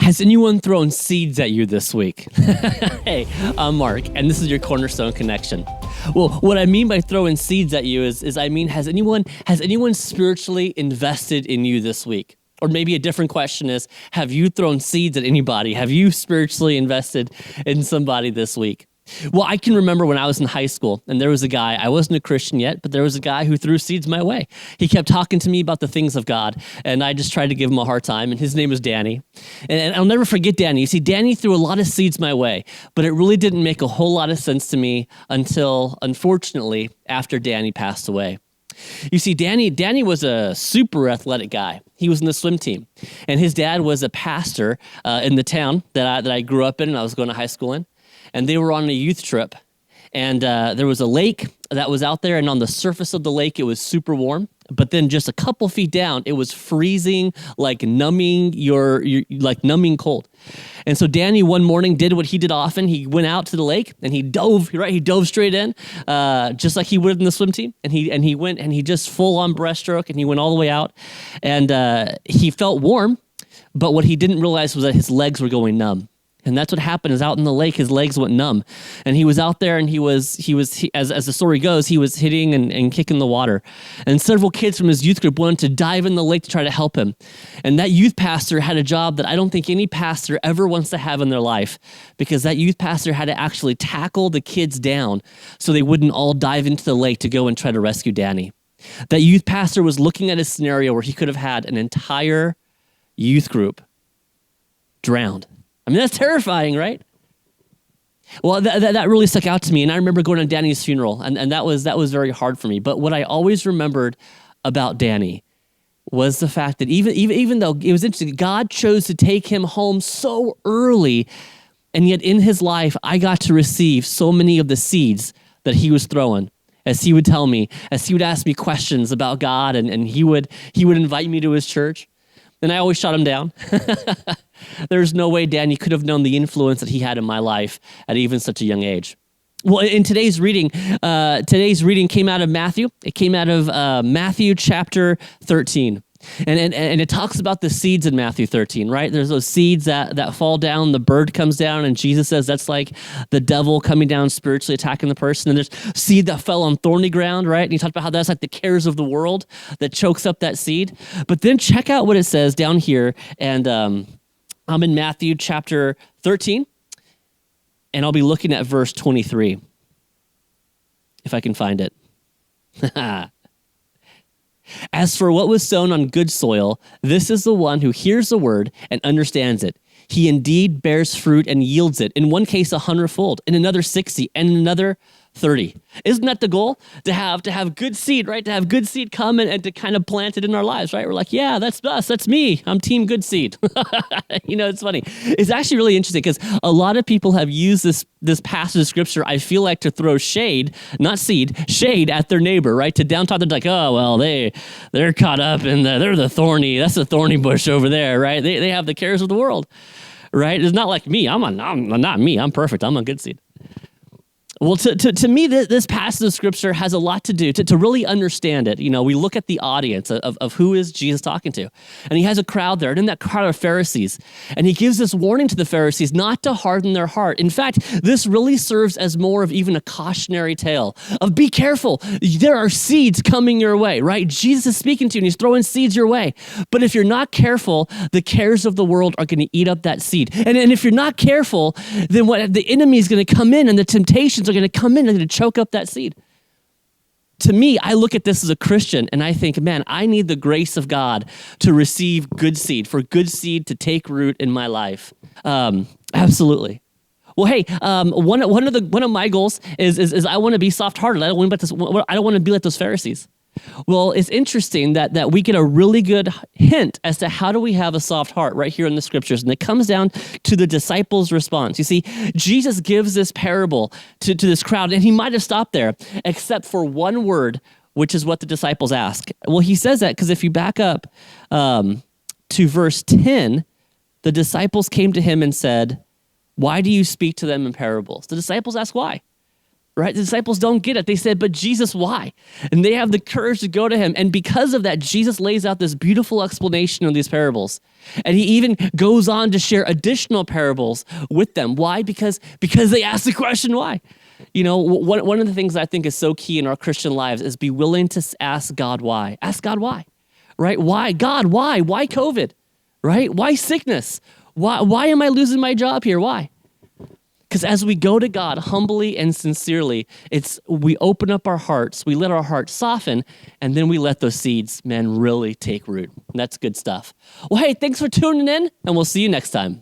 Has anyone thrown seeds at you this week? Hey, I'm Mark, and this is your Cornerstone Connection. Well, what I mean by throwing seeds at you is I mean, has anyone spiritually invested in you this week? Or maybe a different question is, have you thrown seeds at anybody? Have you spiritually invested in somebody this week? Well, I can remember when I was in high school, and there was a guy, I wasn't a Christian yet, but there was a guy who threw seeds my way. He kept talking to me about the things of God, and I just tried to give him a hard time, and his name was Danny. And I'll never forget Danny. You see, Danny threw a lot of seeds my way, but it really didn't make a whole lot of sense to me until, unfortunately, after Danny passed away. You see, Danny was a super athletic guy. He was in the swim team, and his dad was a pastor in the town that I grew up in and I was going to high school in. And they were on a youth trip, and there was a lake that was out there, and on the surface of the lake, it was super warm. But then just a couple feet down, it was freezing, like numbing numbing cold. And so Danny one morning did what he did often. He went out to the lake and he dove straight in, just like he would in the swim team. And he went and he just full on breaststroke, and he went all the way out, and he felt warm, but what he didn't realize was that his legs were going numb. And that's what happened is out in the lake, his legs went numb. And he was out there and he was as the story goes, he was hitting and kicking the water. And several kids from his youth group wanted to dive in the lake to try to help him. And that youth pastor had a job that I don't think any pastor ever wants to have in their life, because that youth pastor had to actually tackle the kids down so they wouldn't all dive into the lake to go and try to rescue Danny. That youth pastor was looking at a scenario where he could have had an entire youth group drowned. I mean, that's terrifying, right? Well, that really stuck out to me, and I remember going to Danny's funeral, and that was very hard for me. But what I always remembered about Danny was the fact that even though it was interesting, God chose to take him home so early, and yet in his life, I got to receive so many of the seeds that he was throwing. As he would tell me, as he would ask me questions about God, and he would invite me to his church, and I always shot him down. There's no way Danny could have known the influence that he had in my life at even such a young age. Well, in today's reading came out of Matthew. It came out of Matthew chapter 13. And it talks about the seeds in Matthew 13, right? There's those seeds that fall down, the bird comes down, and Jesus says that's like the devil coming down spiritually attacking the person. And there's seed that fell on thorny ground, right? And he talked about how that's like the cares of the world that chokes up that seed. But then check out what it says down here, and I'm in Matthew chapter 13, and I'll be looking at verse 23, if I can find it. As for what was sown on good soil, this is the one who hears the word and understands it. He indeed bears fruit and yields it, in one case 100-fold, in another 60, and in another 30. Isn't that the goal? To have good seed, right? To have good seed come and to kind of plant it in our lives, right? We're like, yeah, that's us. That's me. I'm team good seed. It's funny. It's actually really interesting because a lot of people have used this passage of scripture, I feel like, to throw shade, not seed, shade at their neighbor, right? To down talk, they're like, oh, well, they're caught up in they're the thorny, that's the thorny bush over there, right? They have the cares of the world, right? It's not like me. I'm not me. I'm perfect. I'm a good seed. Well, to me, this passage of scripture has a lot to do to really understand it. We look at the audience of who is Jesus talking to, and he has a crowd there, and in that crowd are Pharisees, and he gives this warning to the Pharisees not to harden their heart. In fact, this really serves as more of even a cautionary tale of be careful. There are seeds coming your way, right? Jesus is speaking to you, and he's throwing seeds your way. But if you're not careful, the cares of the world are going to eat up that seed. And if you're not careful, then what the enemy is going to come in, and the temptations are going to come in and going to choke up that seed. To me, I look at this as a Christian and I think, man, I need the grace of God to receive good seed, for good seed to take root in my life. Absolutely. Well, hey, one of my goals is I want to be soft-hearted. I don't want to be like those Pharisees. Well, it's interesting that we get a really good hint as to how do we have a soft heart right here in the scriptures. And it comes down to the disciples' response. You see, Jesus gives this parable to this crowd, and he might have stopped there, except for one word, which is what the disciples ask. Well, he says that because if you back up to verse 10, the disciples came to him and said, "Why do you speak to them in parables?" The disciples ask why. right? The disciples don't get it. They said, but Jesus, why? And they have the courage to go to him. And because of that, Jesus lays out this beautiful explanation of these parables. And he even goes on to share additional parables with them. Why? Because they asked the question, why? You know, one of the things I think is so key in our Christian lives is be willing to ask God why. Ask God why, right? Why? God, why? Why COVID, right? Why sickness? Why am I losing my job here? Why? Because as we go to God humbly and sincerely, we open up our hearts, we let our hearts soften, and then we let those seeds, man, really take root. And that's good stuff. Well, hey, thanks for tuning in, and we'll see you next time.